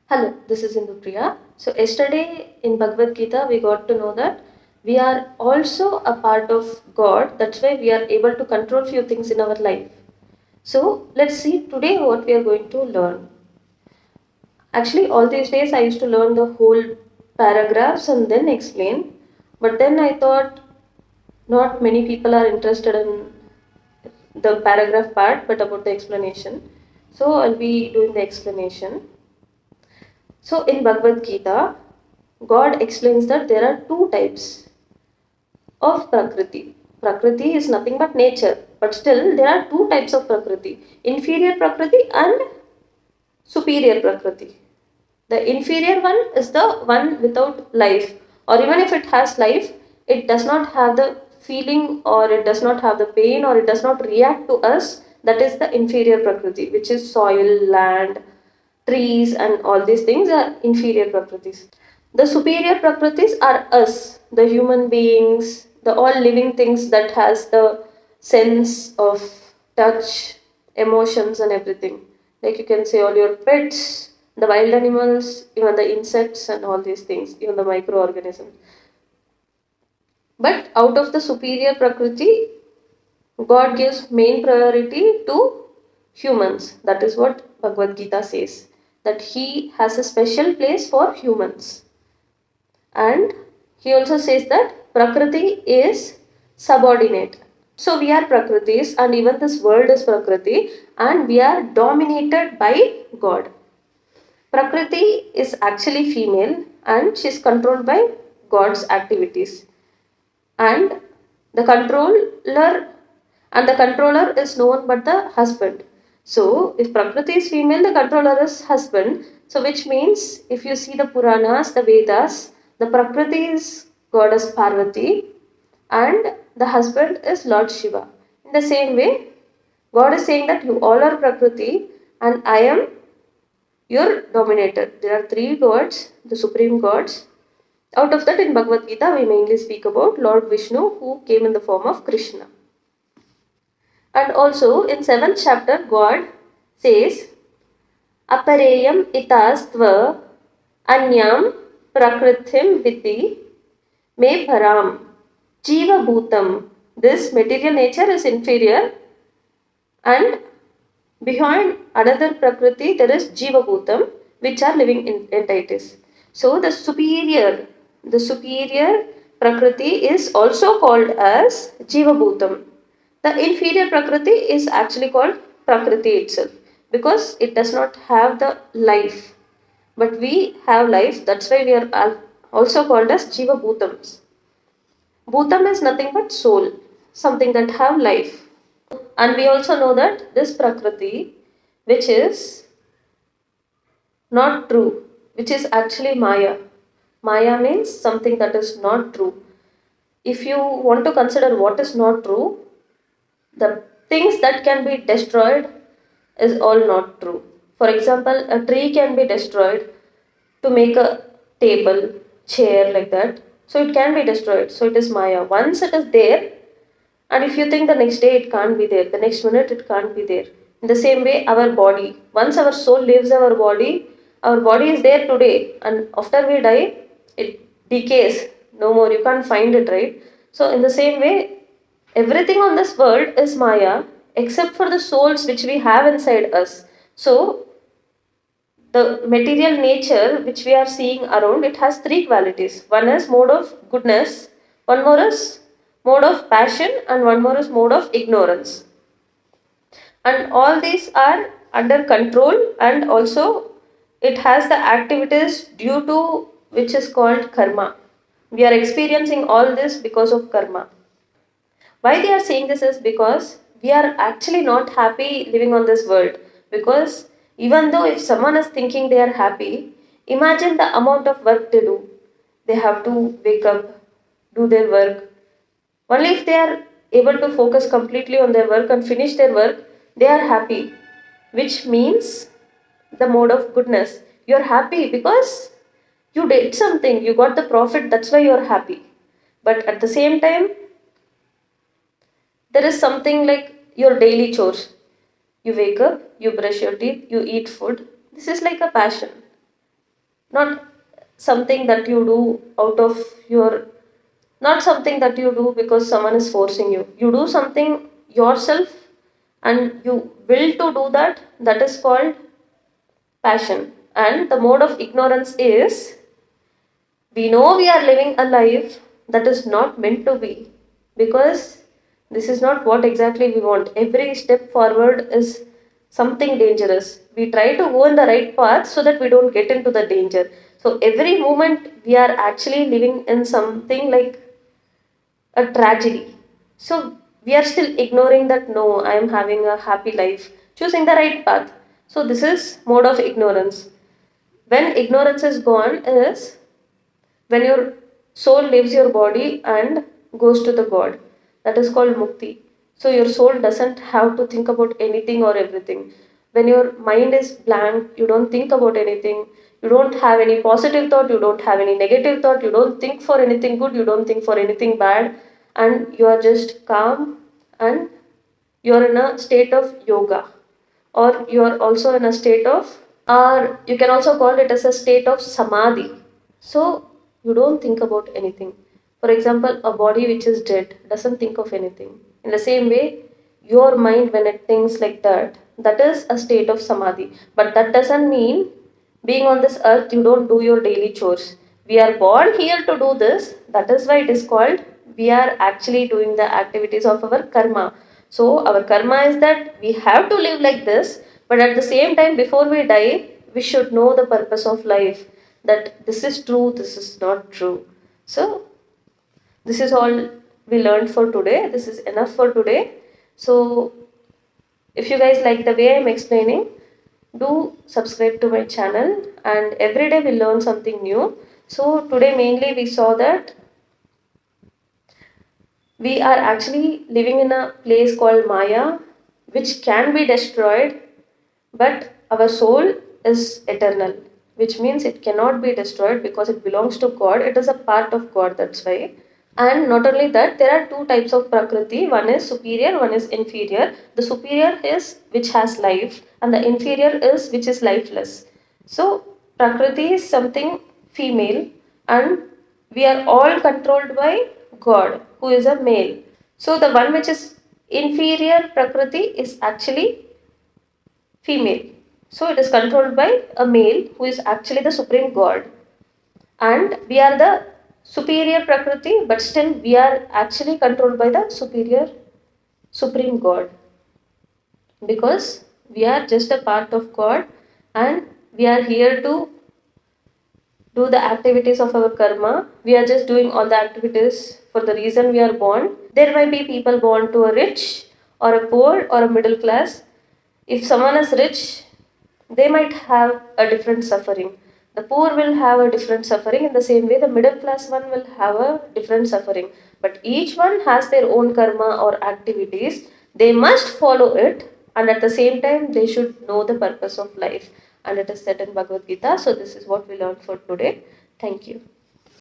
Hello, this is Indupriya. So, yesterday in Bhagavad Gita, we got to know that we are also a part of God. That's why we are able to control few things in our life. So, let's see today what we are going to learn. Actually, all these days I used to learn the whole paragraphs and then explain. But then I thought not many people are interested in the paragraph part, but about the explanation. So, I'll be doing the explanation. So, in Bhagavad Gita, God explains that there are two types of Prakriti. Prakriti is nothing but nature, but still there are two types of Prakriti, inferior Prakriti and superior Prakriti. The inferior one is the one without life, or even if it has life, it does not have the feeling, or it does not have the pain, or it does not react to us. That is the inferior Prakriti, which is soil, land, trees, and all these things are inferior Prakritis. The superior Prakritis are us, the human beings, the all living things that has the sense of touch, emotions and everything. Like you can say all your pets, the wild animals, even the insects and all these things, even the microorganisms. But out of the superior Prakriti, God gives main priority to humans. That is what Bhagavad Gita says. That He has a special place for humans. And He also says that Prakriti is subordinate. So we are Prakritis, and even this world is Prakriti, and we are dominated by God. Prakriti is actually female and she is controlled by God's activities. And the controller is no one but the husband. So if Prakriti is female, the controller is husband. So which means if you see the Puranas, the Vedas, the Prakriti is goddess Parvati and the husband is Lord Shiva. In the same way, God is saying that you all are Prakriti and I am your dominator. There are three gods, the supreme gods. Out of that, in Bhagavad Gita, we mainly speak about Lord Vishnu who came in the form of Krishna. And also in 7th chapter, God says, Apareyam itastva anyam prakrithim viti me bharam jiva bhutam. This material nature is inferior, and behind another prakriti there is jiva bhutam, which are living entities. So the superior prakriti is also called as jiva bhutam. The inferior prakriti is actually called prakriti itself because it does not have the life. But we have life, that's why we are also called as jiva bhutams. Bhutam is nothing but soul, something that have life. And we also know that this prakriti, which is not true, which is actually Maya. Maya means something that is not true. If you want to consider what is not true, the things that can be destroyed is all not true. For example, a tree can be destroyed to make a table, chair, like that. So it can be destroyed. So it is Maya. Once it is there, and if you think the next day it can't be there, the next minute it can't be there. In the same way, our body, once our soul leaves our body is there today, and after we die, it decays. No more, you can't find it, right? So, in the same way, everything on this world is Maya except for the souls which we have inside us. So, the material nature which we are seeing around, it has three qualities. One is mode of goodness, one more is mode of passion, and one more is mode of ignorance. And all these are under control, and also it has the activities due to which is called karma. We are experiencing all this because of karma. Why they are saying this is because we are actually not happy living on this world. Because even though if someone is thinking they are happy, imagine the amount of work they do. They have to wake up, do their work. Only if they are able to focus completely on their work and finish their work, they are happy. Which means the mode of goodness. You are happy because you did something, you got the profit, that's why you are happy. But at the same time, there is something like your daily chores. You wake up, you brush your teeth, you eat food. This is like a passion. not something that you do out of your, not something that you do because someone is forcing you. You do something yourself and you will to do that. That is called passion. And the mode of ignorance is, we know we are living a life that is not meant to be, because this is not what exactly we want. Every step forward is something dangerous. We try to go in the right path so that we don't get into the danger. So every moment we are actually living in something like a tragedy. So we are still ignoring that, no, I am having a happy life, choosing the right path. So this is mode of ignorance. When ignorance is gone is when your soul leaves your body and goes to the God. That is called mukti. So your soul doesn't have to think about anything or everything. When your mind is blank, you don't think about anything, you don't have any positive thought, you don't have any negative thought, you don't think for anything good, you don't think for anything bad, and you are just calm, and you're in a state of yoga, or you're also in a state of, or you can also call it as a state of samadhi. So you don't think about anything. For example, a body which is dead doesn't think of anything. In the same way, your mind, when it thinks like that, that is a state of samadhi. But that doesn't mean being on this earth you don't do your daily chores. We are born here to do this. That is why it is called, we are actually doing the activities of our karma. So our karma is that we have to live like this, but at the same time, before we die, we should know the purpose of life, that this is true, this is not true. So this is all we learned for today. This is enough for today. So if you guys like the way I'm explaining, do subscribe to my channel, and every day we learn something new. So today mainly we saw that we are actually living in a place called Maya, which can be destroyed, but our soul is eternal, which means it cannot be destroyed because it belongs to God. It is a part of God, that's why. And not only that, there are two types of Prakriti. One is superior, one is inferior. The superior is which has life, and the inferior is which is lifeless. So, Prakriti is something female, and we are all controlled by God, who is a male. So, the one which is inferior Prakriti is actually female. So it is controlled by a male who is actually the supreme god. And we are the superior Prakriti, but still we are actually controlled by the superior supreme god, because we are just a part of God, and we are here to do the activities of our karma. We are just doing all the activities for the reason we are born. There might be people born to a rich or a poor or a middle class. If someone is rich, they might have a different suffering. The poor will have a different suffering. In the same way, the middle class one will have a different suffering. But each one has their own karma or activities. They must follow it, and at the same time, they should know the purpose of life. And it is said in Bhagavad Gita. So, this is what we learned for today. Thank you.